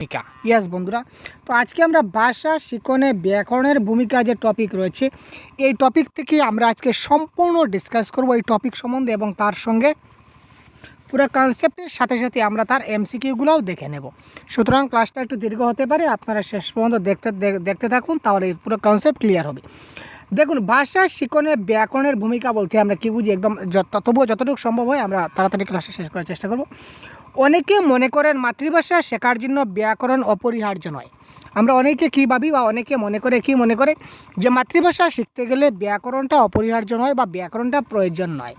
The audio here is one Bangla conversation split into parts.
ভূমিকা। ইয়াস বন্ধুরা, তো আজকে আমরা ভাষা শিখনে ব্যাকরণের ভূমিকা যে টপিক রয়েছে, এই টপিক থেকে আমরা আজকে সম্পূর্ণ ডিসকাস করব এই টপিক সম্বন্ধে, এবং তার সঙ্গে পুরো কনসেপ্টের সাথে সাথে আমরা তার এমসিকিউগুলোও দেখে নেব। সুতরাং ক্লাসটা একটু দীর্ঘ হতে পারে, আপনারা শেষ পর্যন্ত দেখতে থাকুন, তাহলে পুরো কনসেপ্ট ক্লিয়ার হবে। দেখুন, ভাষা শিখনে ব্যাকরণের ভূমিকা বলতে আমরা কী বুঝি, একদম তবুও যতটুকু সম্ভব হয় আমরা তাড়াতাড়ি ক্লাসে শেষ করার চেষ্টা করব। অনেকে মনে করেন মাতৃভাষা শেখার জন্য ব্যাকরণ অপরিহার্য নয়। আমরা অনেকে কী ভাবি বা অনেকে মনে করে যে মাতৃভাষা শিখতে গেলে ব্যাকরণটা অপরিহার্য নয় বা ব্যাকরণটা প্রয়োজন নয়।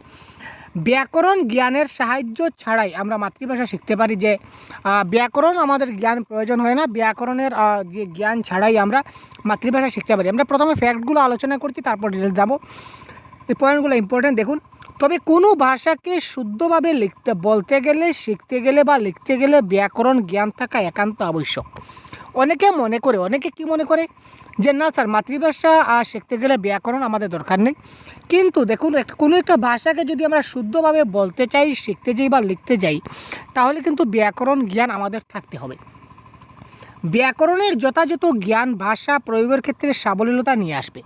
ব্যাকরণ জ্ঞানের সাহায্য ছাড়াই আমরা মাতৃভাষা শিখতে পারি, যে ব্যাকরণ আমাদের জ্ঞান প্রয়োজন হয় না, ব্যাকরণের যে জ্ঞান ছাড়াই আমরা মাতৃভাষা শিখতে পারি। আমরা প্রথমে ফ্যাক্টগুলো আলোচনা করছি, তারপর ডিটেলস যাবো। এই পয়েন্টগুলো ইম্পর্টেন্ট। দেখুন, তবে কোনো ভাষাকে শুদ্ধভাবে বলতে গেলে, শিখতে গেলে বা লিখতে গেলে ব্যাকরণ জ্ঞান থাকা একান্ত আবশ্যক। অনেকে কি মনে করে যে না স্যার, মাতৃভাষা শিখতে গেলে ব্যাকরণ আমাদের দরকার নেই। কিন্তু দেখুন, কোনো একটা ভাষাকে যদি আমরা শুদ্ধভাবে বলতে চাই, শিখতে যাই বা লিখতে যাই, তাহলে কিন্তু ব্যাকরণ জ্ঞান আমাদের থাকতে হবে। ব্যাকরণের যথাযথ জ্ঞান ভাষা প্রয়োগের ক্ষেত্রে সাবলীলতা নিয়ে আসবে।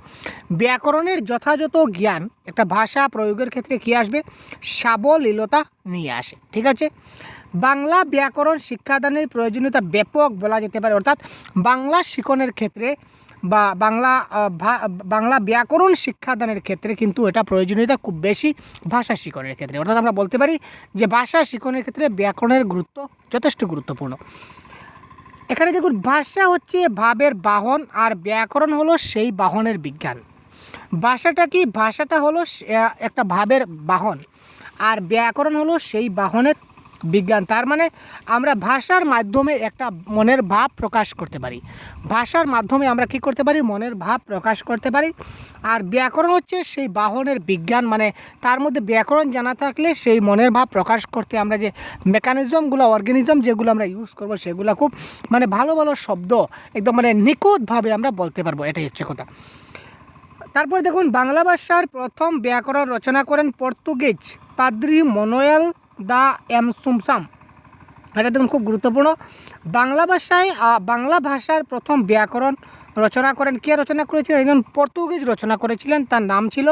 ব্যাকরণের যথাযথ জ্ঞান একটা ভাষা প্রয়োগের ক্ষেত্রে কী আসবে? সাবলীলতা নিয়ে আসে। ঠিক আছে, বাংলা ব্যাকরণ শিক্ষাদানের প্রয়োজনীয়তা ব্যাপক বলা যেতে পারে। অর্থাৎ বাংলা শিখনের ক্ষেত্রে বা বাংলা ব্যাকরণ শিক্ষাদানের ক্ষেত্রে কিন্তু এটা প্রয়োজনীয়তা খুব বেশি ভাষা শিখনের ক্ষেত্রে। অর্থাৎ আমরা বলতে পারি যে ভাষা শিখনের ক্ষেত্রে ব্যাকরণের গুরুত্ব যথেষ্ট গুরুত্বপূর্ণ। এখানে দেখুন, ভাষা হচ্ছে ভাবের বাহন, আর ব্যাকরণ হলো সেই বাহনের বিজ্ঞান। ভাষাটা কি? ভাষাটা হলো একটা ভাবের বাহন, আর ব্যাকরণ হলো সেই বাহনের বিজ্ঞান। তার মানে আমরা ভাষার মাধ্যমে একটা মনের ভাব প্রকাশ করতে পারি। ভাষার মাধ্যমে আমরা কি করতে পারি? মনের ভাব প্রকাশ করতে পারি। আর ব্যাকরণ হচ্ছে সেই বাহনের বিজ্ঞান, মানে তার মধ্যে ব্যাকরণ জানা থাকলে সেই মনের ভাব প্রকাশ করতে আমরা যে মেকানিজমগুলো, অর্গানিজম যেগুলো আমরা ইউজ করব, সেগুলো খুব ভালো ভালো শব্দ একদম নিখুঁতভাবে আমরা বলতে পারবো। এটাই হচ্ছে কথা। তারপর দেখুন, বাংলা ভাষার প্রথম ব্যাকরণ রচনা করেন পর্তুগিজ পাদ্রি মনোয়েল দা এমসুমসাম। এটা দেখুন খুব গুরুত্বপূর্ণ। বাংলা ভাষার প্রথম ব্যাকরণ রচনা করেন, কে রচনা করেছিলেন? একজন পর্তুগিজ রচনা করেছিলেন, তার নাম ছিল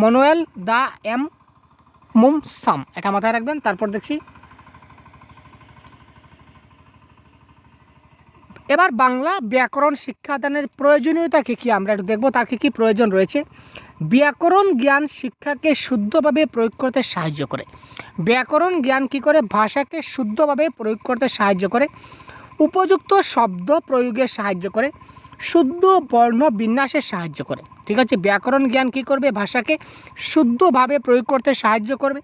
মনোয়েল দা এমসুমসাম। এটা মাথায় রাখবেন। তারপর দেখছি, এবার বাংলা ব্যাকরণ শিক্ষাদানের প্রয়োজনীয়তাকে কি আমরা একটু দেখব, তার কী প্রয়োজন রয়েছে। ব্যাকরণ জ্ঞান শিক্ষাকে শুদ্ধভাবে প্রয়োগ করতে সাহায্য করে। ব্যাকরণ জ্ঞান কী করে? ভাষাকে শুদ্ধভাবে প্রয়োগ করতে সাহায্য করে, উপযুক্ত শব্দ প্রয়োগে সাহায্য করে, শুদ্ধ বর্ণ বিন্যাসে সাহায্য করে। ঠিক আছে, ব্যাকরণ জ্ঞান কী করবে? ভাষাকে শুদ্ধভাবে প্রয়োগ করতে সাহায্য করবে,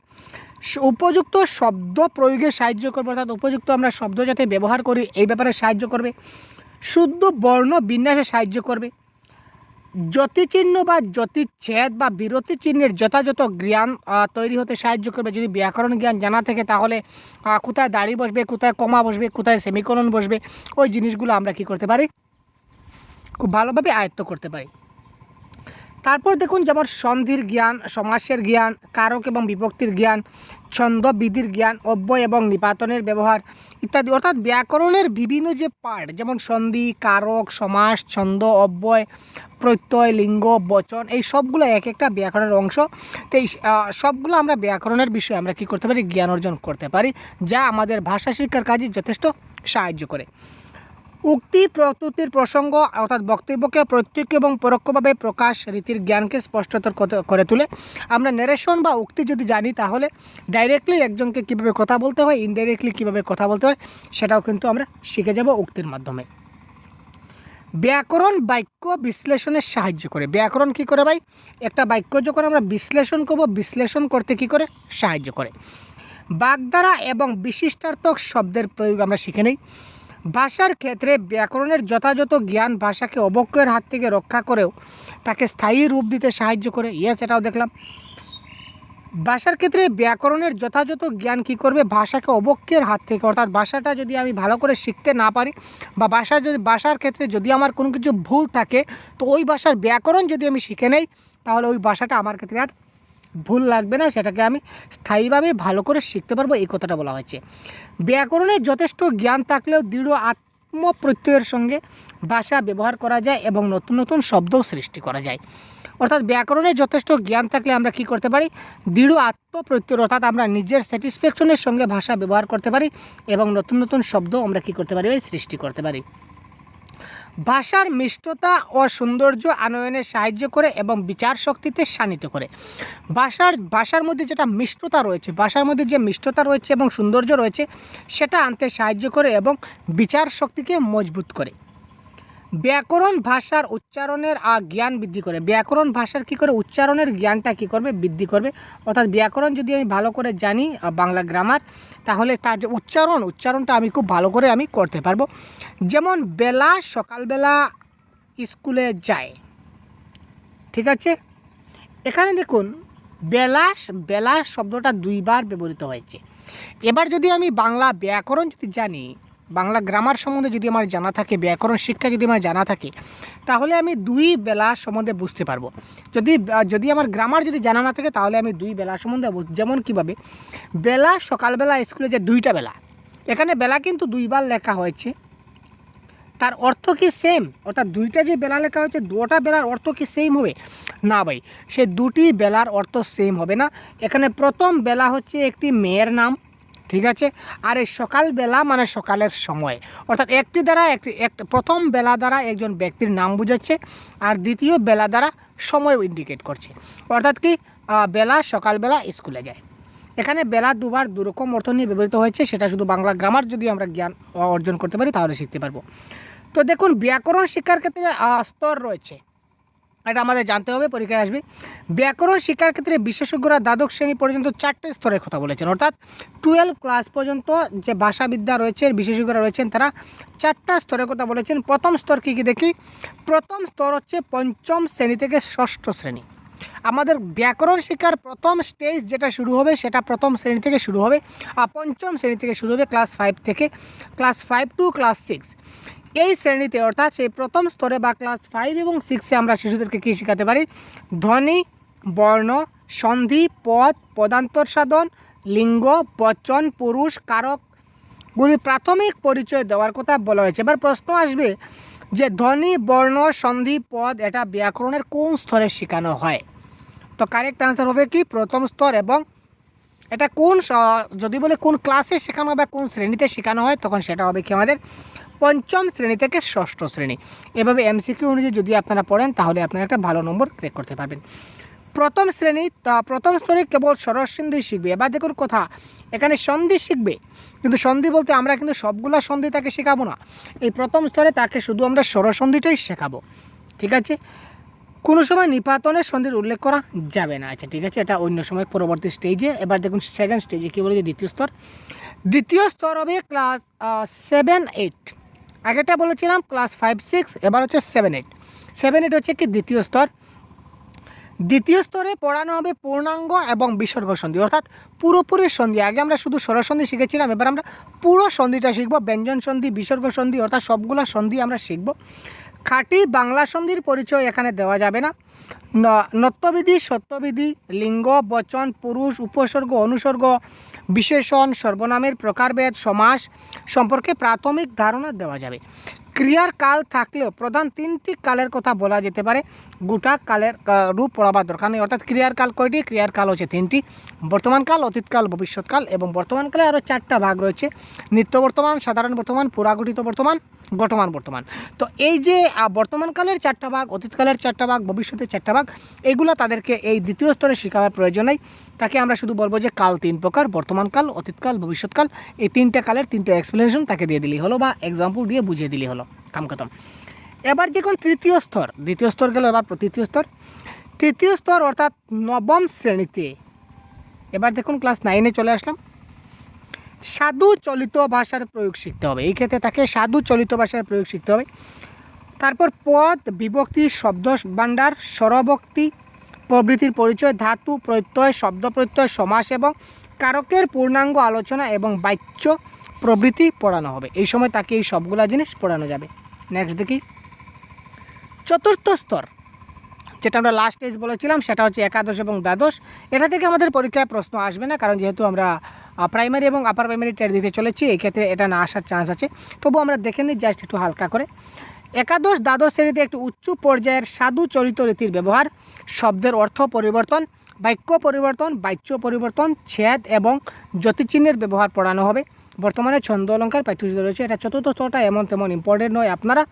উপযুক্ত শব্দ প্রয়োগে সাহায্য করবে, অর্থাৎ উপযুক্ত আমরা শব্দ যাতে ব্যবহার করি এই ব্যাপারে সাহায্য করবে, শুদ্ধ বর্ণ বিন্যাসে সাহায্য করবে, জ্যোতিচিহ্ন বা জ্যোতিচ্ছেদ বা বিরতি চিহ্নের যথাযথ জ্ঞান তৈরি হতে সাহায্য করবে। যদি ব্যাকরণ জ্ঞান জানা থাকে, তাহলে কোথায় দাড়ি বসবে, কোথায় কমা বসবে, কোথায় সেমিকোলন বসবে, ওই জিনিসগুলো আমরা কি করতে পারি? খুব ভালোভাবে আয়ত্ত করতে পারি। তারপর দেখুন, যেমন সন্ধির জ্ঞান, সমাসের জ্ঞান, কারক এবং বিভক্তির জ্ঞান, ছন্দবিধির জ্ঞান, অব্যয় এবং নিপাতনের ব্যবহার ইত্যাদি। অর্থাৎ ব্যাকরণের বিভিন্ন যে পার্ট, যেমন সন্ধি, কারক, সমাস, ছন্দ, অব্যয়, প্রত্যয়, লিঙ্গ, বচন, এই সবগুলো এক একটা ব্যাকরণের অংশ। তো এই সবগুলো আমরা ব্যাকরণের বিষয়ে আমরা কী করতে পারি? জ্ঞান অর্জন করতে পারি, যা আমাদের ভাষা শিক্ষার কাজে যথেষ্ট সাহায্য করে। উক্তি প্রস্তুতির প্রসঙ্গ, অর্থাৎ বক্তব্যকে প্রত্যক্ষ এবং পরোক্ষভাবে প্রকাশ রীতির জ্ঞানকে স্পষ্টতর করে তোলে। আমরা ন্যারেশন বা উক্তি যদি জানি, তাহলে ডাইরেক্টলি একজনকে কীভাবে কথা বলতে হয়, ইনডাইরেক্টলি কীভাবে কথা বলতে হয়, সেটাও কিন্তু আমরা শিখে যাব উক্তির মাধ্যমে। ব্যাকরণ বাক্য বিশ্লেষণের সাহায্য করে। ব্যাকরণ কী করে ভাই? একটা বাক্য যখন আমরা বিশ্লেষণ করব, বিশ্লেষণ করতে কী করে? সাহায্য করে। বাগধারা এবং বিশিষ্টার্থক শব্দের প্রয়োগ আমরা শিখে নেই। ভাষার ক্ষেত্রে ব্যাকরণের যথাযথ জ্ঞান ভাষাকে অবক্ষয়ের হাত থেকে রক্ষা করেও তাকে স্থায়ী রূপ দিতে সাহায্য করে। এটাও দেখলাম। ভাষার ক্ষেত্রে ব্যাকরণের যথাযথ জ্ঞান কী করবে? ভাষাকে অবক্ষয়ের হাত থেকে, অর্থাৎ ভাষাটা যদি আমি ভালো করে শিখতে না পারি, বা ভাষার ক্ষেত্রে যদি আমার কোনো কিছু ভুল থাকে, তো ওই ভাষার ব্যাকরণ যদি আমি শিখে নেই, তাহলে ওই ভাষাটা আমার ক্ষেত্রে আর ভুল লাগবে না, সেটাকে আমি স্থায়ীভাবে ভালো করে শিখতে পারবো, এই কথাটা বলা হয়েছে। ব্যাকরণের যথেষ্ট জ্ঞান থাকলেও দৃঢ় আত্মপ্রত্যয়ের সঙ্গে ভাষা ব্যবহার করা যায় এবং নতুন নতুন শব্দও সৃষ্টি করা যায়। অর্থাৎ ব্যাকরণে যথেষ্ট জ্ঞান থাকলে আমরা কি করতে পারি, দৃঢ় আত্মপ্রত্যয় অর্থাৎ আমরা নিজের স্যাটিসফ্যাকশনের সঙ্গে ভাষা ব্যবহার করতে পারি এবং নতুন নতুন শব্দ আমরা কি করতে পারি, সৃষ্টি করতে পারি। ভাষার মিষ্টতা ও সৌন্দর্য আনয়নে সাহায্য করে এবং বিচার শক্তিতে শানিত করে। ভাষার মধ্যে যেটা মিষ্টতা রয়েছে, ভাষার মধ্যে যে মিষ্টতা রয়েছে এবং সৌন্দর্য রয়েছে সেটা আনতে সাহায্য করে এবং বিচার শক্তিকে মজবুত করে। ব্যাকরণ ভাষার উচ্চারণের জ্ঞান বৃদ্ধি করে। ব্যাকরণ ভাষার কী করে উচ্চারণের জ্ঞানটা কী করবে, বৃদ্ধি করবে। অর্থাৎ ব্যাকরণ যদি আমি ভালো করে জানি, বাংলা গ্রামার, তাহলে তার যে উচ্চারণটা আমি খুব ভালো করে আমি করতে পারবো। যেমন বেলা, সকালবেলা স্কুলে ঠিক আছে। এখানে দেখুন বেলা শব্দটা দুইবার ব্যবহৃত হয়েছে। এবার যদি আমি বাংলা ব্যাকরণ যদি জানি, বাংলা গ্রামার সম্বন্ধে যদি আমার জানা থাকে, ব্যাকরণ শিক্ষা যদি আমার জানা থাকে, তাহলে আমি দুই বেলা সম্বন্ধে বুঝতে পারবো। যদি আমার গ্রামার যদি জানা না থাকে তাহলে আমি দুই বেলা সম্বন্ধে যেমন কীভাবে বেলা, সকালবেলা স্কুলে যে দুইটা বেলা, এখানে বেলা কিন্তু দুইবার লেখা হয়েছে, তার অর্থ কি সেম? অর্থাৎ দুইটা যে বেলা লেখা হয়েছে, দুটা বেলার অর্থ কি সেম হবে? না ভাই, সে দুটি বেলার অর্থ সেম হবে না। এখানে প্রথম বেলা হচ্ছে একটি মেয়ের নাম, ঠিক আছে, আর এই সকালবেলা মানে সকালের সময়, অর্থাৎ প্রথম বেলা দ্বারা একজন ব্যক্তির নাম বোঝাচ্ছে আর দ্বিতীয় বেলা দ্বারা সময় ইন্ডিকেট করছে। অর্থাৎ কি বেলা, সকালবেলা স্কুলে যায়। এখানে বেলা দুবার দুরকম অর্থ নিয়ে ব্যবহৃত হয়েছে, সেটা শুধু বাংলা গ্রামার যদি আমরা জ্ঞান অর্জন করতে পারি তাহলে শিখতে পারবো। তো দেখুন, ব্যাকরণ শিক্ষার ক্ষেত্রে স্তর রয়েছে, এটা আমাদের জানতে হবে, পরীক্ষায় আসবে। ব্যাকরণ শিক্ষার ক্ষেত্রে বিশেষজ্ঞরা দ্বাদশ শ্রেণী পর্যন্ত 4টে স্তরের কথা বলেছেন। অর্থাৎ 12 ক্লাস পর্যন্ত যে ভাষাবিদ্যা রয়েছে, বিশেষজ্ঞরা রয়েছেন, তারা 4টা স্তরের কথা বলেছেন। প্রথম স্তর কী দেখি। প্রথম স্তর হচ্ছে 5ম শ্রেণী থেকে 6ষ্ঠ শ্রেণী। আমাদের ব্যাকরণ শিক্ষার প্রথম স্টেজ যেটা শুরু হবে সেটা প্রথম শ্রেণী থেকে শুরু হবে, আর 5ম শ্রেণী থেকে শুরু হবে, ক্লাস 5 থেকে, ক্লাস 5 টু ক্লাস 6। এই শ্রেণীতে অর্থাৎ সেই প্রথম স্তরে বা ক্লাস 5 এবং 6-এ আমরা শিশুদেরকে কী শেখাতে পারি, ধ্বনি, বর্ণ, সন্ধি, পদ, পদান্তর সাধন, লিঙ্গ, বচন, পুরুষ, কারকগুলি প্রাথমিক পরিচয় দেওয়ার কথা বলা হয়েছে। এবার প্রশ্ন আসবে যে ধ্বনি, বর্ণ, সন্ধি, পদ এটা ব্যাকরণের কোন স্তরে শেখানো হয়? তো কারেক্ট আনসার হবে কি প্রথম স্তর। এবং এটা যদি বলে কোন ক্লাসে শেখানো বা কোন শ্রেণীতে শেখানো হয়, তখন সেটা হবে কি আমাদের 5ম শ্রেণী থেকে 6ষ্ঠ শ্রেণী। এভাবে এমসিকিউ অনুযায়ী যদি আপনারা পড়েন তাহলে আপনারা একটা ভালো নম্বর ক্র্যাক করতে পারবেন। প্রথম স্তরে কেবল সরস সন্ধি শিখবে। এবার দেখুন কথা, এখানে সন্ধি শিখবে, কিন্তু সন্ধি বলতে আমরা কিন্তু সবগুলা সন্ধি তাকে শেখাবো না। এই প্রথম স্তরে তাকে শুধু আমরা স্বরসন্ধিটাই শেখাবো, ঠিক আছে। কোনো সময় নিপাতনের সন্ধির উল্লেখ করা যাবে না। আচ্ছা ঠিক আছে, এটা অন্য সময় পরবর্তী স্টেজে। এবার দেখুন সেকেন্ড স্টেজে কী বলে, দ্বিতীয় স্তর হবে ক্লাস 7-8। আগেটা বলেছিলাম ক্লাস 5-6, এবার হচ্ছে 7-8। 7-8 হচ্ছে কি দ্বিতীয় স্তর। দ্বিতীয় স্তরে পড়ানো হবে পূর্ণাঙ্গ এবং বিসর্গ সন্ধি, অর্থাৎ পুরোপুরি সন্ধি। আগে আমরা শুধু স্বরসন্ধি শিখেছিলাম, এবার আমরা পুরো সন্ধিটা শিখব, ব্যঞ্জন সন্ধি, বিসর্গ সন্ধি, অর্থাৎ সবগুলো সন্ধি আমরা শিখব। খাঁটি বাংলা সন্ধির পরিচয় এখানে দেওয়া যাবে না। নত্যবিধি, সত্যবিধি, লিঙ্গ, বচন, পুরুষ, উপসর্গ, অনুসর্গ, বিশেষণ, সর্বনামের প্রকারভেদ, সমাস সম্পর্কে প্রাথমিক ধারণা দেওয়া যাবে। ক্রিয়ার কাল থাকলেও প্রধান 3টি কালের কথা বলা যেতে পারে, গোটা কালের রূপ পড়াবার দরকার নেই। অর্থাৎ ক্রিয়ার কাল কয়টি? ক্রিয়ার কাল হচ্ছে 3টি, বর্তমানকাল, অতীতকাল, ভবিষ্যৎকাল। এবং বর্তমানকালে আরও 4টা ভাগ রয়েছে, নিত্য বর্তমান, সাধারণ বর্তমান, পুরাগঠিত বর্তমান, গঠমান বর্তমান। তো এই যে বর্তমানকালের 4টা ভাগ, অতীতকালের 4টা ভাগ, ভবিষ্যতের 4টা ভাগ, এইগুলো তাদেরকে এই দ্বিতীয় স্তরে শেখাবার প্রয়োজন নেই। তাকে আমরা শুধু বলবো যে কাল 3 প্রকার, বর্তমানকাল, অতীতকাল, ভবিষ্যৎকাল। এই 3টে কালের 3টে এক্সপ্লেনেশন তাকে দিয়ে দিলেই হলো, বা এক্সাম্পল দিয়ে বুঝিয়ে দিলেই হলো, কাম খতম। এবার যখন তৃতীয় স্তর, দ্বিতীয় স্তর গেল, এবার তৃতীয় স্তর। তৃতীয় স্তর অর্থাৎ 9ম শ্রেণীতে। এবার দেখুন ক্লাস 9-এ চলে আসলাম। সাধু চলিত ভাষার প্রয়োগ শিখতে হবে। এই ক্ষেত্রে তাকে সাধু চলিত ভাষার প্রয়োগ শিখতে হবে। তারপর পদ, বিভক্তি, শব্দ ভাণ্ডার, স্বরভক্তি প্রভৃতির পরিচয়, ধাতু প্রত্যয়, শব্দ প্রত্যয়, সমাস এবং কারকের পূর্ণাঙ্গ আলোচনা এবং বাচ্য প্রভৃতি পড়ানো হবে। এই সময় তাকে এই সবগুলা জিনিস পড়ানো যাবে। নেক্সট দেখি চতুর্থ স্তর, যেটা আমরা লাস্ট স্টেজ বলেছিলাম, সেটা হচ্ছে একাদশ এবং দ্বাদশ। এটা থেকে আমাদের পরীক্ষায় প্রশ্ন আসবে না, কারণ যেহেতু আমরা প্রাইমারি এবং আপার প্রাইমারি টেট দিতে চলেছি, এই ক্ষেত্রে এটা না আসার চান্স আছে। তবু আমরা দেখে নিই জাস্ট একটু হালকা করে। একাদশ দ্বাদশ শ্রেণীতে একটি উচ্চ পর্যায়ের সাধু চরিত রীতির ব্যবহার, শব্দের অর্থ পরিবর্তন, বাক্য পরিবর্তন, বাচ্য পরিবর্তন, ছেদ এবং জ্যোতিচিহ্নের ব্যবহার পড়ানো হবে। বর্তমানে ছন্দ অলঙ্কার পাঠ্যসূচিতে রয়েছে। এটা চতুর্থ স্তরটা এমন তেমন ইম্পর্টেন্ট নয়। আপনারা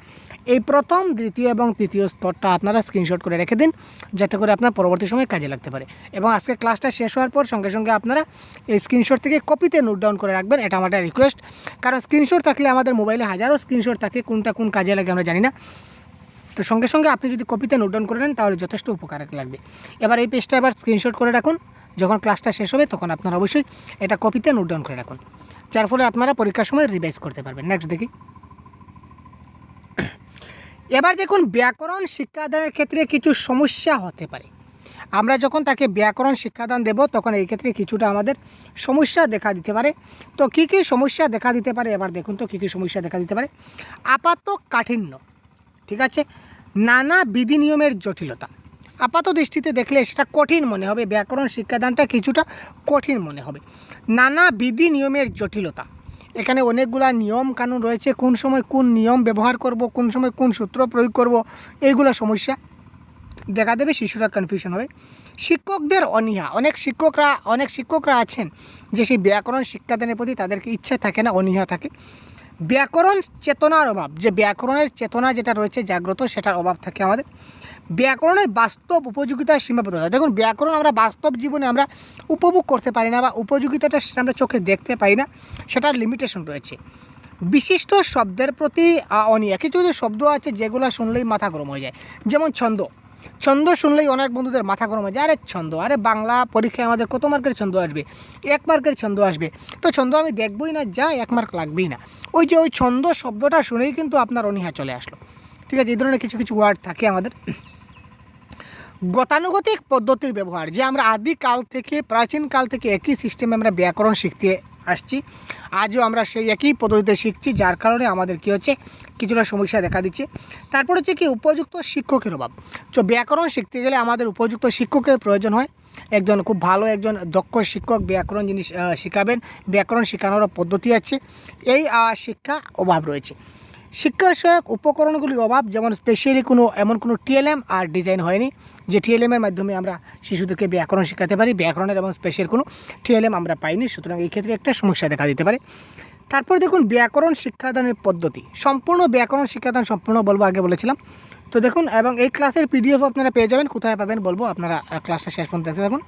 এই প্রথম, দ্বিতীয় এবং তৃতীয় স্তরটা আপনারা স্ক্রিনশট করে রেখে দিন, যাতে করে আপনার পরবর্তী সময় কাজে লাগতে পারে। এবং আজকে ক্লাসটা শেষ হওয়ার পর সঙ্গে সঙ্গে আপনারা এই স্ক্রিনশট থেকে কপিতে নোট ডাউন করে রাখবেন, এটা আমার একটা রিকোয়েস্ট। কারণ স্ক্রিনশট থাকলে আমাদের মোবাইলে হাজারো স্ক্রিনশট থাকে, কোনটা কোন কাজে লাগে আমরা জানি না। তো সঙ্গে সঙ্গে আপনি যদি কপিতে নোট ডাউন করে নেন তাহলে যথেষ্ট উপকার লাগবে। এবার এই পেজটা এবার স্ক্রিনশট করে রাখুন, যখন ক্লাসটা শেষ হবে তখন আপনারা অবশ্যই এটা কপিতে নোট ডাউন করে রাখুন, যার ফলে আপনারা পরীক্ষার সময় রিভাইজ করতে পারবেন। নেক্সট দেখি। এবার দেখুন, ব্যাকরণ শিক্ষাদানের ক্ষেত্রে কিছু সমস্যা হতে পারে। আমরা যখন তাকে ব্যাকরণ শিক্ষাদান দেব তখন এই ক্ষেত্রে কিছুটা আমাদের সমস্যা দেখা দিতে পারে। তো কী কী সমস্যা দেখা দিতে পারে এবার দেখুন তো কী কী সমস্যা দেখা দিতে পারে। আপাত কাঠিন্য, ঠিক আছে, নানা বিধি নিয়মের জটিলতা। আপাত দৃষ্টিতে দেখলে সেটা কঠিন মনে হবে, ব্যাকরণ শিক্ষাদানটা কিছুটা কঠিন মনে হবে। নানা বিধি নিয়মের জটিলতা, এখানে অনেকগুলা নিয়ম কানুন রয়েছে, কোন সময় কোন নিয়ম ব্যবহার করব, কোন সময় কোন সূত্র প্রয়োগ করব, এইগুলো সমস্যা দেখা দেবে, শিশুরা কনফিউশন হবে। শিক্ষকদের অনীহা, অনেক শিক্ষকরা আছেন যে সেই ব্যাকরণ শিক্ষাদানের প্রতি তাদেরকে ইচ্ছা থাকে না, অনীহা থাকে। ব্যাকরণ চেতনার অভাব, যে ব্যাকরণের চেতনা যেটা রয়েছে জাগ্রত, সেটার অভাব থাকে আমাদের। ব্যাকরণের বাস্তব উপযোগিতার সীমাবদ্ধতা, দেখুন ব্যাকরণ আমরা বাস্তব জীবনে আমরা উপভোগ করতে পারি না, বা উপযোগিতাটা সেটা আমরা চোখে দেখতে পাই না, সেটার লিমিটেশন রয়েছে। বিশিষ্ট শব্দের প্রতি অনীহা, কিছু কিছু শব্দ আছে যেগুলো শুনলেই মাথা গরম হয়ে যায়, যেমন ছন্দ শুনলেই অনেক বন্ধুদের মাথা গরম হয়ে যায়। আরে ছন্দ, আরে বাংলা পরীক্ষায় আমাদের কত মার্কের ছন্দ আসবে? 1 মার্কের ছন্দ আসবে। তো ছন্দ আমি দেখবই না, যা 1 মার্ক লাগবেই না। ওই ছন্দ শব্দটা শুনেই কিন্তু আপনার অনীহা চলে আসলো, ঠিক আছে। এই ধরনের কিছু কিছু ওয়ার্ড থাকে আমাদের। গতানুগতিক পদ্ধতির ব্যবহার, যে আমরা আদিকাল থেকে, প্রাচীনকাল থেকে একই সিস্টেমে আমরা ব্যাকরণ শিখতে আসছি, আজও আমরা সেই একই পদ্ধতিতে শিখছি, যার কারণে আমাদের কী হচ্ছে, কিছুটা সমস্যা দেখা দিচ্ছে। তারপর হচ্ছে কি, উপযুক্ত শিক্ষকের অভাব। তো ব্যাকরণ শিখতে গেলে আমাদের উপযুক্ত শিক্ষকের প্রয়োজন হয়, একজন খুব ভালো, একজন দক্ষ শিক্ষক ব্যাকরণ জিনিস শেখাবেন, ব্যাকরণ শেখানোরও পদ্ধতি আছে, এই শিক্ষা অভাব রয়েছে। শিক্ষা সহায়ক উপকরণগুলির অভাব, যেমন স্পেশালি এমন কোনো টিএলএম আর ডিজাইন হয়নি যে টিএলএমের মাধ্যমে আমরা শিশুদেরকে ব্যাকরণ শেখাতে পারি, ব্যাকরণের এবং স্পেশাল কোনো টিএলএম আমরা পাইনি, সুতরাং এই ক্ষেত্রে একটা সমস্যা দেখা দিতে পারে। তারপর দেখুন, ব্যাকরণ শিক্ষাদানের পদ্ধতি, সম্পূর্ণ ব্যাকরণ শিক্ষাদান সম্পূর্ণ বলবো, আগে বলেছিলাম। তো দেখুন, এবং এই ক্লাসের পিডিএফ আপনারা পেয়ে যাবেন, কোথায় পাবেন বলবো, আপনারা ক্লাসটা শেষ পর্যন্ত দেখতে থাকুন।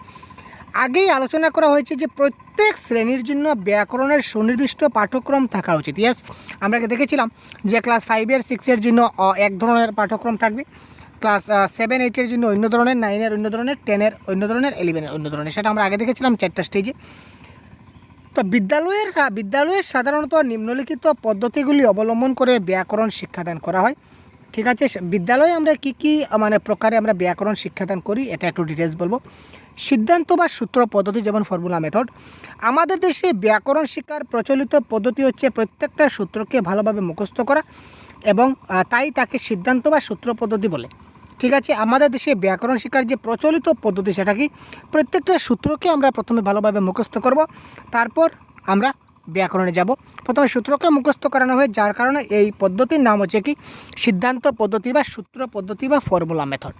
আগেই আলোচনা করা হয়েছে যে প্রত্যেক শ্রেণীর জন্য ব্যাকরণের সুনির্দিষ্ট পাঠ্যক্রম থাকা উচিত। ইয়াস, আমরা দেখেছিলাম যে ক্লাস 5 আর 6 জন্য এক ধরনের পাঠ্যক্রম থাকবে, ক্লাস 7, 8 জন্য অন্য ধরনের, 9 অন্য ধরনের, 10 অন্য ধরনের, 11 অন্য ধরনের, সেটা আমরা আগে দেখেছিলাম 4টা স্টেজে। তো বিদ্যালয়ের সাধারণত নিম্নলিখিত পদ্ধতিগুলি অবলম্বন করে ব্যাকরণ শিক্ষাদান করা হয়, ঠিক আছে। বিদ্যালয়ে আমরা কী প্রকারে আমরা ব্যাকরণ শিক্ষাদান করি এটা একটু ডিটেলস বলবো। সিদ্ধান্ত বা সূত্র পদ্ধতি, যেমন ফর্মুলা মেথড। আমাদের দেশে ব্যাকরণ শিক্ষার প্রচলিত পদ্ধতি হচ্ছে প্রত্যেকটা সূত্রকে ভালোভাবে মুখস্থ করা, এবং তাই তাকে সিদ্ধান্ত বা সূত্র পদ্ধতি বলে, ঠিক আছে। আমাদের দেশে ব্যাকরণ শিক্ষার যে প্রচলিত পদ্ধতি সেটা কি, প্রত্যেকটা সূত্রকে আমরা প্রথমে ভালোভাবে মুখস্থ করব, তারপর আমরা ব্যাকরণে যাব। প্রথমে সূত্রকে মুখস্থ করানো হয়, যার কারণে এই পদ্ধতির নাম হচ্ছে কি, সিদ্ধান্ত পদ্ধতি বা সূত্র পদ্ধতি বা ফর্মুলা মেথড।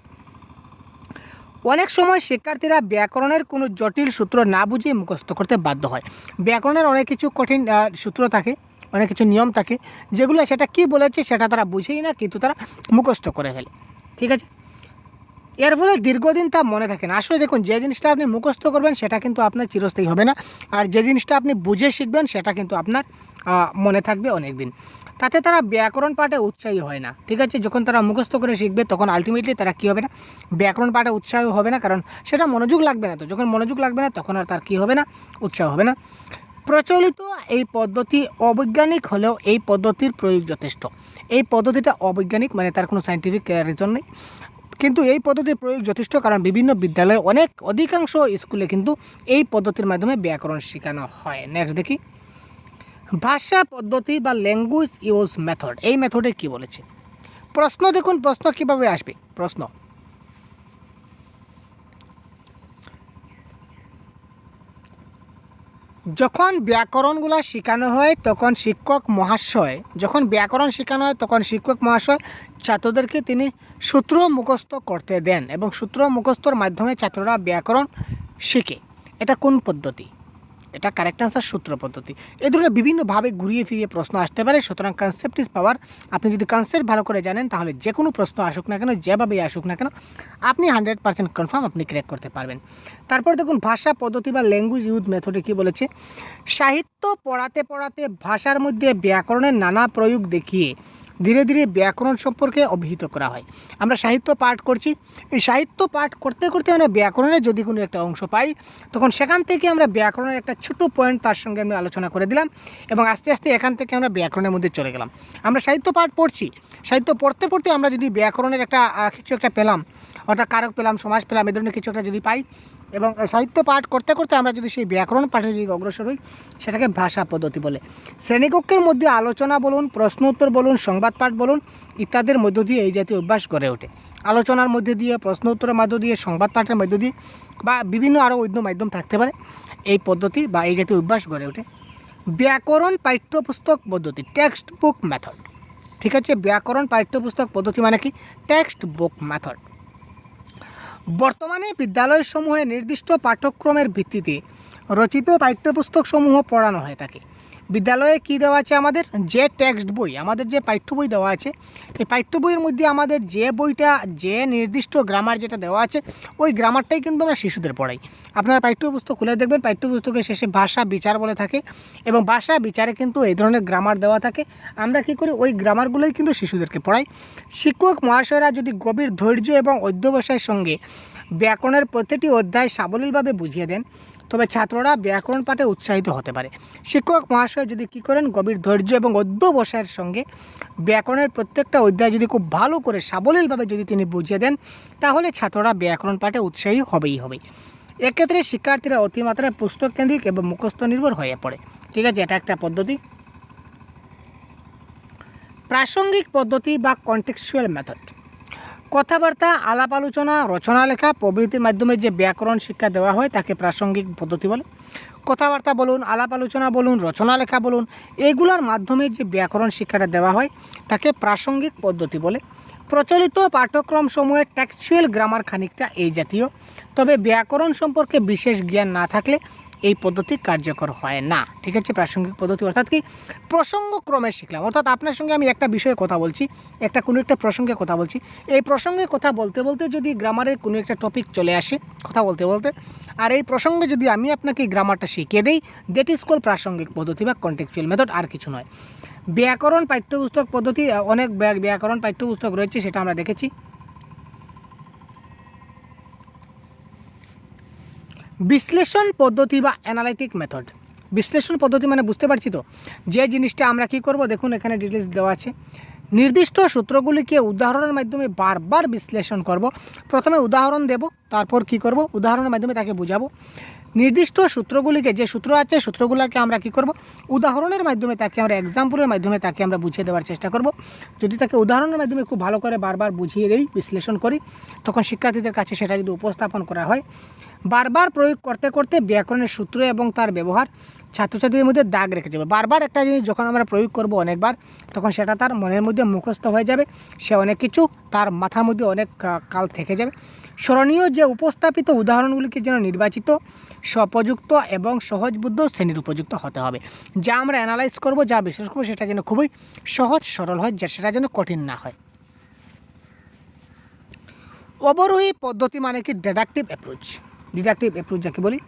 অনেক সময় শিক্ষার্থীরা ব্যাকরণের কোনো জটিল সূত্র না বুঝিয়ে মুখস্থ করতে বাধ্য হয়। ব্যাকরণের অনেক কিছু কঠিন সূত্র থাকে, অনেক কিছু নিয়ম থাকে, যেগুলো সেটা কি বলেছে সেটা তারা বুঝেই না, কিন্তু তারা মুখস্থ করে ফেলে, ঠিক আছে। এর ফলে দীর্ঘদিন তা মনে থাকে না। আসলে দেখুন, যে জিনিসটা আপনি মুখস্থ করবেন সেটা কিন্তু আপনার চিরস্থায়ী হবে না, আর যে জিনিসটা আপনি বুঝে শিখবেন সেটা কিন্তু আপনার মনে থাকবে অনেক দিন। তাতে তারা ব্যাকরণ পাঠে উৎসাহী হয় না, ঠিক আছে। যখন তারা মুখস্থ করে শিখবে তখন আলটিমেটলি তারা কী হবে না, ব্যাকরণ পাঠে উৎসাহী হবে না, কারণ সেটা মনোযোগ লাগবে না। তো যখন মনোযোগ লাগবে না তখন আর তার কী হবে না, উৎসাহ হবে না। প্রচলিত এই পদ্ধতি অবৈজ্ঞানিক হলেও এই পদ্ধতির প্রয়োগ যথেষ্ট। এই পদ্ধতিটা অবৈজ্ঞানিক, মানে তার কোনো সায়েন্টিফিক রিজন নেই, কিন্তু এই পদ্ধতির প্রয়োগ যথেষ্ট, কারণ বিভিন্ন বিদ্যালয়ে অধিকাংশ স্কুলে কিন্তু এই পদ্ধতির মাধ্যমে ব্যাকরণ শেখানো হয়। নেক্সট দেখি, ভাষা পদ্ধতি বা ল্যাঙ্গুয়েজ ইউজ মেথড। এই মেথডে কি বলেছে? প্রশ্ন দেখুন, প্রশ্ন কিভাবে আসবে। প্রশ্ন, যখন ব্যাকরণগুলো শেখানো হয় তখন শিক্ষক মহাশয় ছাত্রদেরকে তিনি সূত্র মুখস্থ করতে দেন এবং সূত্র মুখস্থর মাধ্যমে ছাত্ররা ব্যাকরণ শেখে। এটা কোন পদ্ধতি? এটা কারেক্ট আনসার সূত্র পদ্ধতি। এই ধরনের বিভিন্নভাবে ঘুরিয়ে ফিরিয়ে প্রশ্ন আসতে পারে, সুতরাং কনসেপ্ট ইজ পাওয়ার। আপনি যদি কনসেপ্ট ভালো করে জানেন তাহলে যে কোনো প্রশ্ন আসুক না কেন, যেভাবেই আসুক না কেন, আপনি 100% কনফার্ম আপনি ক্র্যাক করতে পারবেন। তারপর দেখুন ভাষা পদ্ধতি বা ল্যাঙ্গুয়েজ ইউজ মেথডে কী বলেছে, সাহিত্য পড়াতে পড়াতে ভাষার মধ্যে ব্যাকরণের নানা প্রয়োগ দেখিয়ে ধীরে ধীরে ব্যাকরণ সম্পর্কে অভিহিত করা হয়। আমরা সাহিত্য পাঠ করছি, এই সাহিত্য পাঠ করতে করতে আমরা ব্যাকরণের যদি কোনো একটা অংশ পাই তখন সেখান থেকে আমরা ব্যাকরণের একটা ছোট পয়েন্ট তার সঙ্গে আমরা আলোচনা করে দিলাম এবং আস্তে আস্তে এখান থেকে আমরা ব্যাকরণের মধ্যে চলে গেলাম। আমরা সাহিত্য পাঠ পড়ছি, সাহিত্য পড়তে পড়তে আমরা যদি ব্যাকরণের একটা কিছু একটা পেলাম, অর্থাৎ কারক পেলাম, সমাজ পেলাম, এই ধরনের কিছু একটা যদি পাই এবং সাহিত্য পাঠ করতে করতে আমরা যদি সেই ব্যাকরণ পাঠের দিকে অগ্রসর হই, সেটাকে ভাষা পদ্ধতি বলে। শ্রেণীকক্ষের মধ্যে আলোচনা বলুন, প্রশ্ন উত্তর বলুন, সংবাদ পাঠ বলুন ইত্যাদির মধ্য দিয়ে এই জাতীয় অভ্যাস গড়ে ওঠে। আলোচনার মধ্যে দিয়ে, প্রশ্ন উত্তরের মধ্য দিয়ে, সংবাদ পাঠের মধ্য দিয়ে বা বিভিন্ন আরও অন্য মাধ্যম থাকতে পারে, এই পদ্ধতি বা এই জাতীয় অভ্যাস গড়ে ওঠে। ব্যাকরণ পাঠ্যপুস্তক পদ্ধতি, টেক্সট বুক মেথড। ঠিক আছে, ব্যাকরণ পাঠ্যপুস্তক পদ্ধতি মানে কি? Text book method. বর্তমানে বিদ্যালয়সমূহে নির্দিষ্ট পাঠ্যক্রমের ভিত্তিতে রচিত পাঠ্যপুস্তকসমূহ পড়ানো হয়ে থাকে। বিদ্যালয়ে কী দেওয়া আছে আমাদের? যে টেক্সট বই, আমাদের যে পাঠ্য বই দেওয়া আছে, এই পাঠ্য বইয়ের মধ্যে আমাদের যে বইটা, যে নির্দিষ্ট গ্রামার যেটা দেওয়া আছে, ওই গ্রামারটাই কিন্তু আমরা শিশুদের পড়াই। আপনারা পাঠ্যপুস্তক খুলে দেখবেন, পাঠ্যপুস্তকের শেষে ভাষা বিচার বলে থাকে এবং ভাষা বিচারে কিন্তু এই ধরনের গ্রামার দেওয়া থাকে। আমরা কী করি? ওই গ্রামারগুলোই কিন্তু শিশুদেরকে পড়াই। শিক্ষক মহাশয়রা যদি গভীর ধৈর্য এবং অধ্যবসায়ের সঙ্গে ব্যাকরণের প্রতিটি অধ্যায় সাবলীলভাবে বুঝিয়ে দেন তবে ছাত্ররা ব্যাকরণ পাঠে উৎসাহিত হতে পারে। শিক্ষক মহাশয় যদি কী করেন? গভীর ধৈর্য এবং অধ্যবসায়ের সঙ্গে ব্যাকরণের প্রত্যেকটা অধ্যায় যদি খুব ভালো করে সাবলীলভাবে যদি তিনি বুঝিয়ে দেন তাহলে ছাত্ররা ব্যাকরণ পাঠে উৎসাহী হবেই হবে। এক্ষেত্রে শিক্ষার্থীরা অতিমাত্রায় পুস্তক কেন্দ্রিক এবং মুখস্থ নির্ভর হয়ে পড়ে। ঠিক আছে, এটা একটা পদ্ধতি। প্রাসঙ্গিক পদ্ধতি বা কন্টেক্সচুয়াল মেথড, কথাবার্তা, আলাপ আলোচনা, রচনা লেখা প্রভৃতির মাধ্যমে যে ব্যাকরণ শিক্ষা দেওয়া হয় তাকে প্রাসঙ্গিক পদ্ধতি বলে। কথাবার্তা বলুন, আলাপ আলোচনা বলুন, রচনা লেখা বলুন, এগুলোর মাধ্যমে যে ব্যাকরণ শিক্ষাটা দেওয়া হয় তাকে প্রাসঙ্গিক পদ্ধতি বলে। প্রচলিত পাঠ্যক্রম সমূহে টেক্সচুয়াল গ্রামার খানিকটা এই জাতীয়, তবে ব্যাকরণ সম্পর্কে বিশেষ জ্ঞান না থাকলে এই পদ্ধতি কার্যকর হয় না। ঠিক আছে, প্রাসঙ্গিক পদ্ধতি অর্থাৎ কি? প্রসঙ্গক্রমে শিখলাম, অর্থাৎ আপনার সঙ্গে আমি একটা বিষয়ে কথা বলছি, কোনো একটা প্রসঙ্গে কথা বলছি, এই প্রসঙ্গে কথা বলতে বলতে যদি গ্রামারের কোনো একটা টপিক চলে আসে কথা বলতে বলতে, আর এই প্রসঙ্গে যদি আমি আপনাকে গ্রামারটা শিখিয়ে দিই, দ্যাট ইজ কল প্রাসঙ্গিক পদ্ধতি বা কন্টেক্সচুয়াল মেথড, আর কিছু নয়। ব্যাকরণ পাঠ্যপুস্তক পদ্ধতি, অনেক ব্যাকরণ পাঠ্যপুস্তক রয়েছে, সেটা আমরা দেখেছি। বিশ্লেষণ পদ্ধতি বা অ্যানালাইটিক মেথড। বিশ্লেষণ পদ্ধতি মানে বুঝতে পারছি তো, যে জিনিসটা আমরা কি করব, দেখুন এখানে ডিটেলস দেওয়া আছে। নির্দিষ্ট সূত্রগুলিকে উদাহরণের মাধ্যমে বারবার বিশ্লেষণ করব। প্রথমে উদাহরণ দেব, তারপর কি করব? উদাহরণের মাধ্যমে তাকে বোঝাবো। নির্দিষ্ট সূত্রগুলিকে, যে সূত্র আছে সূত্রগুলোকে আমরা কি করব? উদাহরণের মাধ্যমে তাকে আমরা এক্সাম্পলের মাধ্যমে তাকে আমরা বুঝিয়ে দেওয়ার চেষ্টা করব। যদি তাকে উদাহরণের মাধ্যমে খুব ভালো করে বারবার বুঝিয়ে দেই, বিশ্লেষণ করি, তখন শিক্ষার্থীদের কাছে সেটা যদি উপস্থাপন করা হয়, বারবার প্রয়োগ করতে করতে ব্যাকরণের সূত্র এবং তার ব্যবহার ছাত্রছাত্রীদের মধ্যে দাগ রেখে যাবে। বারবার একটা জিনিস যখন আমরা প্রয়োগ করব অনেকবার, তখন সেটা তার মনের মধ্যে মুখস্থ হয়ে যাবে, সে অনেক কিছু তার মাথার মধ্যে অনেক কাল থেকে যাবে। স্মরণীয় যে উপস্থাপিত উদাহরণগুলিকে যেন নির্বাচিত, সপযুক্ত এবং সহজবুদ্ধ শ্রেণীর উপযুক্ত হতে হবে। যা আমরা অ্যানালাইজ করব, যা বিশ্লেষণ করব, সেটা যেন খুবই সহজ সরল হয়, সেটা যেন কঠিন না হয়। অবরোহী পদ্ধতি মানে কি? Deductive approach. ডিডাকটিভ অ্যাপ্রোচ যাকে বলি,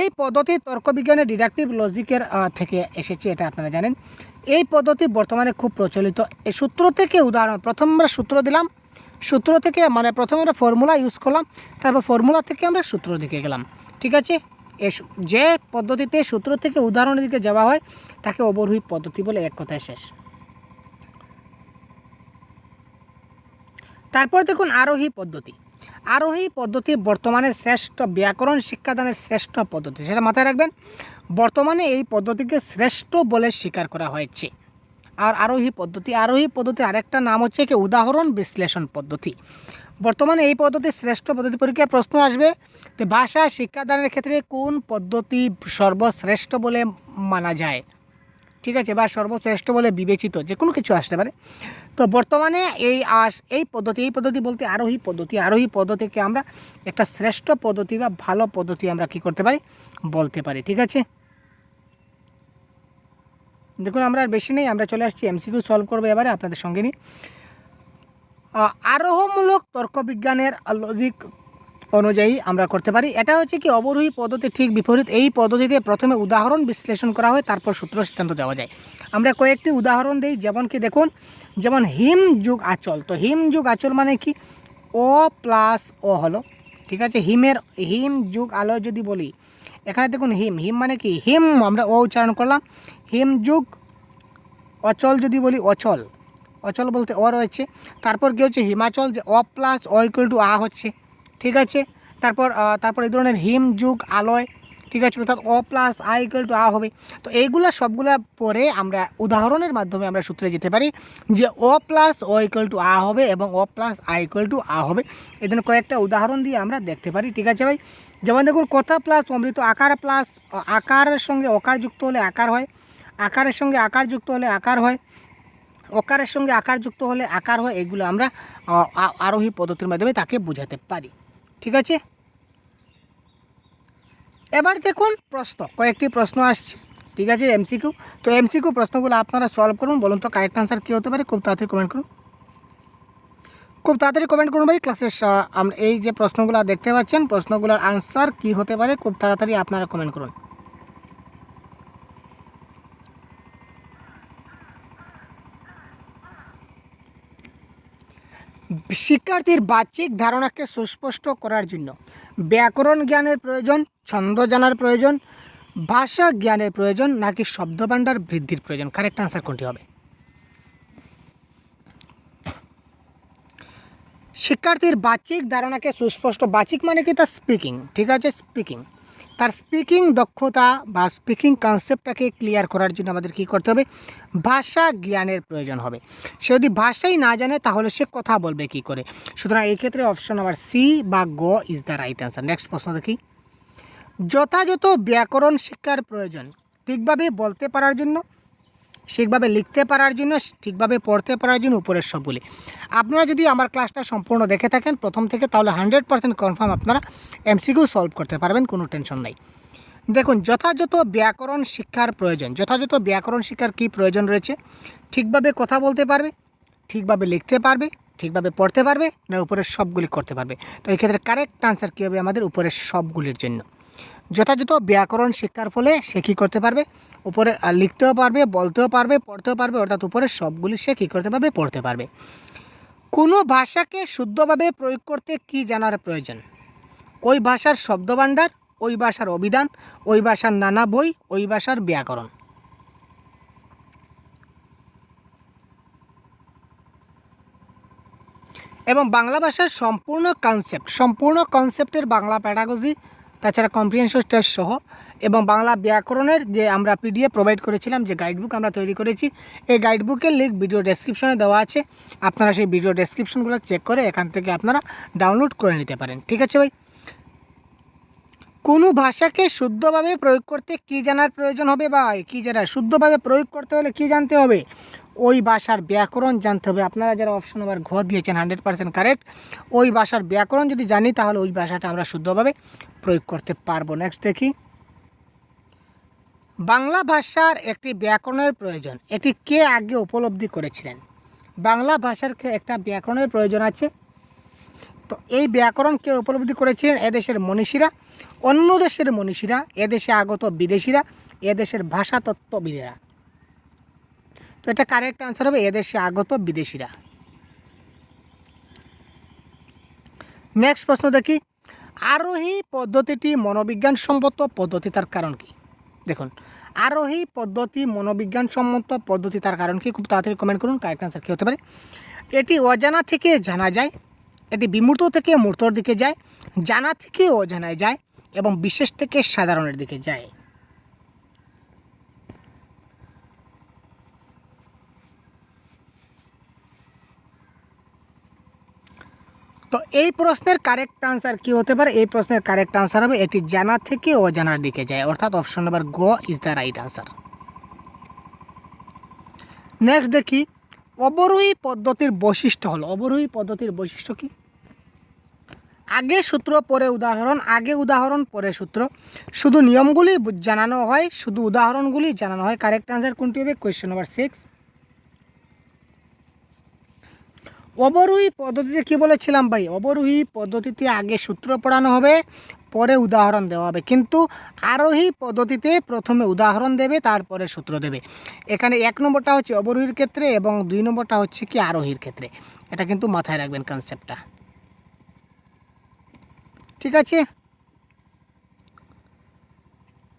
এই পদ্ধতি তর্কবিজ্ঞানের ডিডাকটিভ লজিকের থেকে এসেছে, এটা আপনারা জানেন। এই পদ্ধতি বর্তমানে খুব প্রচলিত। এই সূত্র থেকে উদাহরণ, প্রথম আমরা সূত্র দিলাম, সূত্র থেকে মানে প্রথমে আমরা ফর্মুলা ইউজ করলাম, তারপর ফর্মুলা থেকে আমরা সূত্র দিকে গেলাম। ঠিক আছে, যে পদ্ধতিতে সূত্র থেকে উদাহরণের দিকে যাওয়া হয় তাকে অবরোহী পদ্ধতি বলে, এক কথায় শেষ। তারপর দেখুন আরোহী পদ্ধতি। আরোহী পদ্ধতি বর্তমানে শ্রেষ্ঠ ব্যাকরণ শিক্ষাদানের শ্রেষ্ঠ পদ্ধতি, সেটা মাথায় রাখবেন। বর্তমানে এই পদ্ধতিকে শ্রেষ্ঠ বলে স্বীকার করা হয়েছে। আর আরোহী পদ্ধতির আরেকটা নাম হচ্ছে কি? উদাহরণ বিশ্লেষণ পদ্ধতি। বর্তমানে এই পদ্ধতি শ্রেষ্ঠ পদ্ধতি, পরীক্ষায় প্রশ্ন আসবে তো ভাষা শিক্ষাদানের ক্ষেত্রে কোন পদ্ধতি সর্বশ্রেষ্ঠ বলে মানা যায়, ঠিক আছে, বা সর্বশ্রেষ্ঠ বলে বিবেচিত, যে কোনো কিছু আসতে পারে। তো বর্তমানে এই পদ্ধতি বলতে আরোহী পদ্ধতিকে আমরা একটা শ্রেষ্ঠ পদ্ধতি বা ভালো পদ্ধতি আমরা কি করতে পারি, বলতে পারি, ঠিক আছে। দেখুন আমরা আর বেশি নেই, আমরা চলে আসছি এমসিকিউ সলভ করবো এবারে আপনাদের সঙ্গে নিয়ে। আরোহমূলক তর্কবিজ্ঞানের লজিক অনুযায়ী আমরা করতে পারি। এটা হচ্ছে কি অবরোহী পদ্ধতি ঠিক বিপরীত। এই পদ্ধতিতে প্রথমে উদাহরণ বিশ্লেষণ করা হয়, তারপর সূত্র সিদ্ধান্ত দেওয়া যায়। আমরা কয়েকটি উদাহরণ দিই, যেমন কি দেখুন, যেমন হিম যুগ আচল। তো হিম যুগ আচল মানে কি, ও প্লাস ও হলো, ঠিক আছে। হিম যুগ আলো যদি বলি, এখানে দেখুন হিম মানে কি, হিম আমরা ও উচ্চারণ করলাম। হিম যুগ অচল যদি বলি, অচল বলতে অ রয়েছে, তারপর কি হচ্ছে হিমাচল, যে অ প্লাস অ ইকুয়াল টু আ হচ্ছে, ঠিক আছে। তারপর এই ধরনের হিম যুগ আলয়, ঠিক আছে, অর্থাৎ অ প্লাস আ ইকুয়াল টু আ হবে। তো এইগুলা সবগুলা পরে আমরা উদাহরণের মাধ্যমে আমরা সূত্রে যেতে পারি যে অ প্লাস অ ইকুয়াল টু আ হবে এবং অ প্লাস আ ইকুয়াল টু আ হবে। এই জন্য কয়েকটা উদাহরণ দিয়ে আমরা দেখতে পারি, ঠিক আছে ভাই। যেমন দেখুন কথা প্লাস অমৃত, আকার প্লাস আকারের সঙ্গে অকার যুক্ত হলে আকার হয়, আকারের সঙ্গে আকার যুক্ত হলে আকার হয়, অকারের সঙ্গে আকার যুক্ত হলে আকার হয়। এগুলো আমরা আরোহী পদ্ধতির মাধ্যমে তাকে বোঝাতে পারি, ঠিক আছে। এবার দেখুন প্রশ্ন, কয়েকটি প্রশ্ন আসছে, ঠিক আছে, এমসিকিউ। তো এমসিকিউ প্রশ্নগুলো আপনারা সলভ করুন। বলুন তো কারেক্ট আনসার কী হতে পারে, খুব তাড়াতাড়ি কমেন্ট করুন ভাই। ক্লাসের এই যে প্রশ্নগুলো দেখতে পাচ্ছেন, প্রশ্নগুলোর আনসার কি হতে পারে, খুব তাড়াতাড়ি আপনারা কমেন্ট করুন। শিক্ষার্থীর বাহ্যিক ধারণাকে সুস্পষ্ট করার জন্য ব্যাকরণ জ্ঞানের প্রয়োজন, ছন্দ জানার প্রয়োজন, ভাষা জ্ঞানের প্রয়োজন, নাকি শব্দভাণ্ডার বৃদ্ধির প্রয়োজন? কারেক্ট আনসার কোনটি হবে? শিক্ষার্থীর বাহ্যিক ধারণাকে সুস্পষ্ট, বাহ্যিক মানে কি তার স্পিকিং, ঠিক আছে, তার স্পিকিং দক্ষতা বা স্পিকিং কনসেপ্টটাকে ক্লিয়ার করার জন্য আমাদের কী করতে হবে, ভাষা জ্ঞানের প্রয়োজন হবে। সে যদি ভাষাই না জানে তাহলে সে কথা বলবে কী করে? সুতরাং এই ক্ষেত্রে অপশন নাম্বার সি বা গ is the right answer. Next প্রশ্ন দেখি, যথাযথ ব্যাকরণ শিক্ষার প্রয়োজন ঠিকভাবে বলতে পারার জন্য, ঠিকভাবে লিখতে পারার জন্য, ঠিকভাবে পড়তে পারার জন্য উপরের সবগুলি। আপনারা যদি আমার ক্লাসটা সম্পূর্ণ দেখে থাকেন প্রথম থেকে, তাহলে 100% কনফার্ম আপনারা এমসিকিউ সলভ করতে পারবেন, কোনো টেনশন নাই। দেখুন যথাযথ ব্যাকরণ শিক্ষার প্রয়োজন, যথাযথ ব্যাকরণ শিক্ষার কী প্রয়োজন রয়েছে? ঠিকভাবে কথা বলতে পারবে, ঠিকভাবে লিখতে পারবে, ঠিকভাবে পড়তে পারবে, না উপরের সবগুলি করতে পারবে? তো এই ক্ষেত্রে কারেক্ট আনসার কী হবে আমাদের, উপরের সবগুলির জন্য। যথাযথ ব্যাকরণ শিক্ষার ফলে সে কী করতে পারবে, উপরে লিখতেও পারবে, বলতেও পারবে, পড়তেও পারবে, অর্থাৎ উপরের সবগুলি সে কী করতে পারবে, পড়তে পারবে। কোনো ভাষাকে শুদ্ধভাবে প্রয়োগ করতে কী জানার প্রয়োজন? ওই ভাষার শব্দভাণ্ডার, ওই ভাষার অভিধান, ওই ভাষার নানা বই, ওই ভাষার ব্যাকরণ। এবং বাংলা ভাষার সম্পূর্ণ কনসেপ্টের বাংলা প্যাডাগজি, তাছাড়া কম্প্রিহেনশন টেস্ট সহ, এবং বাংলা ব্যাকরণের যে আমরা পিডিএফ প্রোভাইড করেছিলাম, যে গাইডবুক আমরা তৈরি করেছি, এই গাইডবুকের লিঙ্ক ভিডিও ডেসক্রিপশনে দেওয়া আছে। আপনারা সেই ভিডিও ডেসক্রিপশনগুলো চেক করে এখান থেকে আপনারা ডাউনলোড করে নিতে পারেন, ঠিক আছে ভাই। কোনো ভাষাকে শুদ্ধভাবে প্রয়োগ করতে কী জানার প্রয়োজন হবে ভাই? কী জানা, শুদ্ধভাবে প্রয়োগ করতে হলে কী জানতে হবে? ওই ভাষার ব্যাকরণ জানতে হবে। আপনারা যারা অপশন নাম্বার ঘ দিয়েছেন 100% কারেক্ট। ওই ভাষার ব্যাকরণ যদি জানি তাহলে ওই ভাষাটা আমরা শুদ্ধভাবে প্রয়োগ করতে পারবো। নেক্সট দেখি, বাংলা ভাষার একটি ব্যাকরণের প্রয়োজন, এটি কে আগে উপলব্ধি করেছিলেন? বাংলা ভাষার একটা ব্যাকরণের প্রয়োজন আছে, তো এই ব্যাকরণ কে উপলব্ধি করেছিলেন? এদেশের মনীষীরা, অন্য দেশের মনীষীরা, এদেশে আগত বিদেশিরা, এদেশের ভাষাতত্ত্ববিদেরা। তো এটা কারেক্ট আনসার হবে এদেশে আগত বিদেশিরা। নেক্সট প্রশ্ন দেখি, আরোহী পদ্ধতিটি মনোবিজ্ঞানসম্মত পদ্ধতি, তার কারণ কি? দেখুন আরোহী পদ্ধতি মনোবিজ্ঞানসম্মত পদ্ধতি, তার কারণ কি? খুব তাড়াতাড়ি কমেন্ট করুন কারেক্ট আনসার কী হতে পারে। এটি অজানা থেকে জানা যায়, এটি বিমূর্ত থেকে মূর্তর দিকে যায়, জানা থেকে অজানায় যায়, এবং বিশেষ থেকে সাধারণের দিকে যায়। তো তো এই প্রশ্নের কারেক্ট আনসার কি হতে পারে? এই প্রশ্নের কারেক্ট আনসার হবে এটি জানা থেকে অজানার দিকে যায়, অর্থাৎ অপশন নাম্বার গ is the right answer. Next দেখি, অবরোহী পদ্ধতির বৈশিষ্ট্য হলো, অবরোহী পদ্ধতির বৈশিষ্ট্য কি? আগে সূত্র পরে উদাহরণ, আগে উদাহরণ পরে সূত্র, শুধু নিয়মগুলি জানানো হয়, শুধু উদাহরণগুলি জানানো হয়। কারেক্ট আনসার কোনটি হবে? Question number 6। অবরোহী পদ্ধতিতে কি বলেছিলাম ভাই? অবরোহী পদ্ধতিতে আগে সূত্র পড়ানো হবে, পরে উদাহরণ দেওয়া হবে, কিন্তু আরোহী পদ্ধতিতে প্রথমে উদাহরণ দেবে, তারপরে সূত্র দেবে। এখানে 1 নম্বরটা হচ্ছে অবরোহীর ক্ষেত্রে এবং 2 নম্বরটা হচ্ছে কি আরোহীর ক্ষেত্রে। এটা কিন্তু মাথায় রাখবেন কনসেপ্টটা, ঠিক আছে?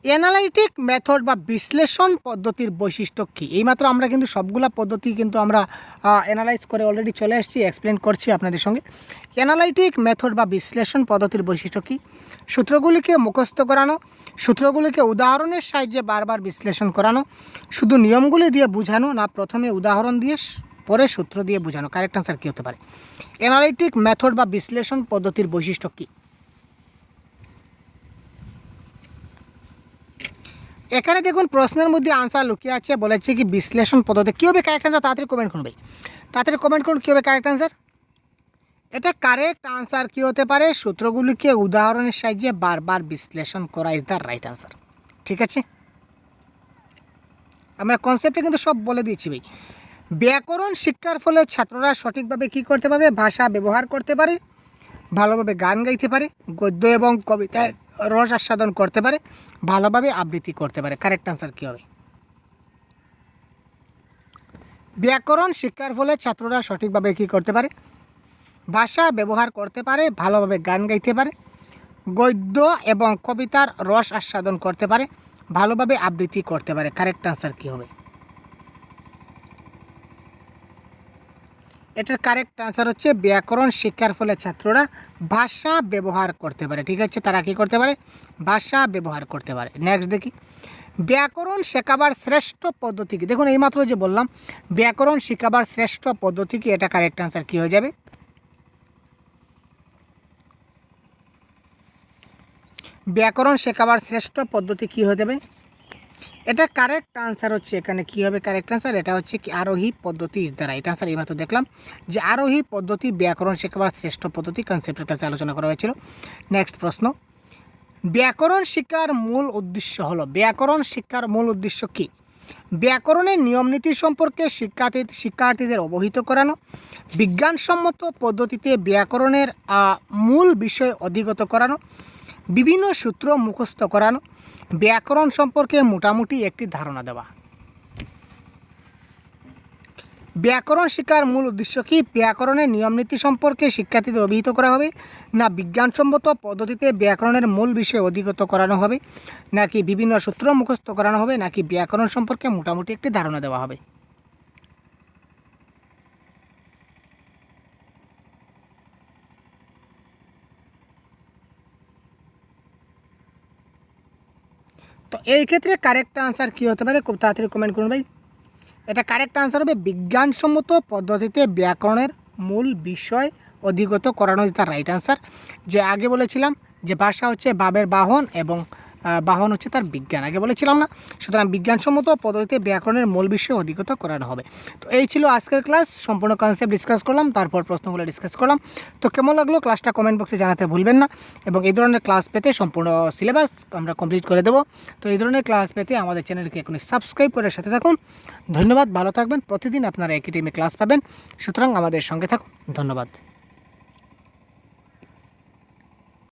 অ্যানালাইটিক মেথড বা বিশ্লেষণ পদ্ধতির বৈশিষ্ট্য কী? এইমাত্র আমরা কিন্তু সবগুলা পদ্ধতি কিন্তু আমরা অ্যানালাইজ করে অলরেডি চলে আসছি, এক্সপ্লেন করছি আপনাদের সঙ্গে। অ্যানালাইটিক মেথড বা বিশ্লেষণ পদ্ধতির বৈশিষ্ট্য কী? সূত্রগুলিকে মুখস্থ করানো, সূত্রগুলিকে উদাহরণের সাহায্যে বারবার বিশ্লেষণ করানো, শুধু নিয়মগুলি দিয়ে বোঝানো, না প্রথমে উদাহরণ দিয়ে পরে সূত্র দিয়ে বোঝানো। কারেক্ট আনসার কী হতে পারে? অ্যানালাইটিক মেথড বা বিশ্লেষণ পদ্ধতির বৈশিষ্ট্য কী? এখানে দেখুন প্রশ্নের মধ্যে আনসার লুকিয়ে আছে, বলেছে কি বিশ্লেষণ পদ্ধতি। কী হবে কারেক্ট আনসার? তাড়াতাড়ি কমেন্ট করুন ভাই, তাড়াতাড়ি কমেন্ট করুন কী হবে কারেক্ট আনসার। এটা কারেক্ট আনসার কী হতে পারে? সূত্রগুলিকে উদাহরণের সাহায্যে বারবার বিশ্লেষণ করা ইজ দ্য রাইট আনসার, ঠিক আছে? আমরা কনসেপ্টে কিন্তু সব বলে দিয়েছি ভাই। ব্যাকরণ শিক্ষার ফলে ছাত্ররা সঠিকভাবে কী করতে পারবে? ভাষা ব্যবহার করতে পারে, ভালোভাবে গান গাইতে পারে, গদ্য এবং কবিতায় রস আস্বাদন করতে পারে, ভালোভাবে আবৃত্তি করতে পারে। কারেক্ট আনসার কী হবে? ব্যাকরণ শিক্ষার ফলে ছাত্ররা সঠিকভাবে কী করতে পারে? ভাষা ব্যবহার করতে পারে, ভালোভাবে গান গাইতে পারে, গদ্য এবং কবিতার রস আস্বাদন করতে পারে, ভালোভাবে আবৃত্তি করতে পারে। কারেক্ট আনসার কী হবে? এটার কারেক্ট আনসার হচ্ছে ব্যাকরণ শিক্ষার ফলে ছাত্ররা ভাষা ব্যবহার করতে পারে, ঠিক আছে? তারা কী করতে পারে? ভাষা ব্যবহার করতে পারে। নেক্সট দেখি, ব্যাকরণ শেখাবার শ্রেষ্ঠ পদ্ধতি কি? দেখুন এইমাত্র যে বললাম ব্যাকরণ শেখাবার শ্রেষ্ঠ পদ্ধতি কি, এটা কারেক্ট আনসার কী হয়ে যাবে? ব্যাকরণ শেখাবার শ্রেষ্ঠ পদ্ধতি কী হয়ে যাবে? এটা কারেক্ট আনসার হচ্ছে এখানে কী হবে কারেক্ট আনসার? এটা হচ্ছে কি আরোহী পদ্ধতি ইজ দ্য রাইট আনসার। এইমাত্র দেখলাম যে আরোহী পদ্ধতি ব্যাকরণ শেখাবার শ্রেষ্ঠ পদ্ধতি, কনসেপ্টের কাছে আলোচনা করা হয়েছিল। নেক্সট প্রশ্ন, ব্যাকরণ শিক্ষার মূল উদ্দেশ্য হলো, ব্যাকরণ শিক্ষার মূল উদ্দেশ্য কী? ব্যাকরণের নিয়মনীতি সম্পর্কে শিক্ষার্থীদের অবহিত করানো, বিজ্ঞানসম্মত পদ্ধতিতে ব্যাকরণের মূল বিষয় অধিগত করানো, বিভিন্ন সূত্র মুখস্থ করানো, ব্যাকরণ সম্পর্কে মোটামুটি একটি ধারণা দেওয়া। ব্যাকরণ শিক্ষার মূল উদ্দেশ্য কি? ব্যাকরণের নিয়মনীতি সম্পর্কে শিক্ষার্থীদের অভিহিত করা হবে, না বিজ্ঞানসম্মত পদ্ধতিতে ব্যাকরণের মূল বিষয় অধিগত করানো হবে, নাকি বিভিন্ন সূত্র মুখস্থ করানো হবে, নাকি ব্যাকরণ সম্পর্কে মোটামুটি একটি ধারণা দেওয়া হবে? তো এই ক্ষেত্রে কারেক্ট আনসার কী হতে পারে? খুব তাড়াতাড়ি কমেন্ট করুন ভাই। এটা কারেক্ট আনসার হবে বিজ্ঞানসম্মত পদ্ধতিতে ব্যাকরণের মূল বিষয় অধিগত করানো ইজ দ্য রাইট আনসার। যে আগে বলেছিলাম যে ভাষা হচ্ছে ভাবের বাহন এবং বাহন হচ্ছে তার বিজ্ঞান, আগে বলেছিলাম না? সুতরাং বিজ্ঞানসম্মত পদ্ধতিতে ব্যাকরণের মূল বিষয় অধিগত করানো হবে। তো এই ছিল আজকের ক্লাস, সম্পূর্ণ কনসেপ্ট ডিসকাস করলাম, তারপর প্রশ্নগুলো ডিসকাস করলাম। তো কেমন লাগলো ক্লাসটা কমেন্ট বক্সে জানাতে ভুলবেন না, এবং এই ধরনের ক্লাস পেতে সম্পূর্ণ সিলেবাস আমরা কমপ্লিট করে দেবো। তো এই ধরনের ক্লাস পেতে আমাদের চ্যানেলকে এখনই সাবস্ক্রাইব করে সাথে থাকুন। ধন্যবাদ, ভালো থাকবেন। প্রতিদিন আপনারা একই টাইমে ক্লাস পাবেন, সুতরাং আমাদের সঙ্গে থাকুন। ধন্যবাদ।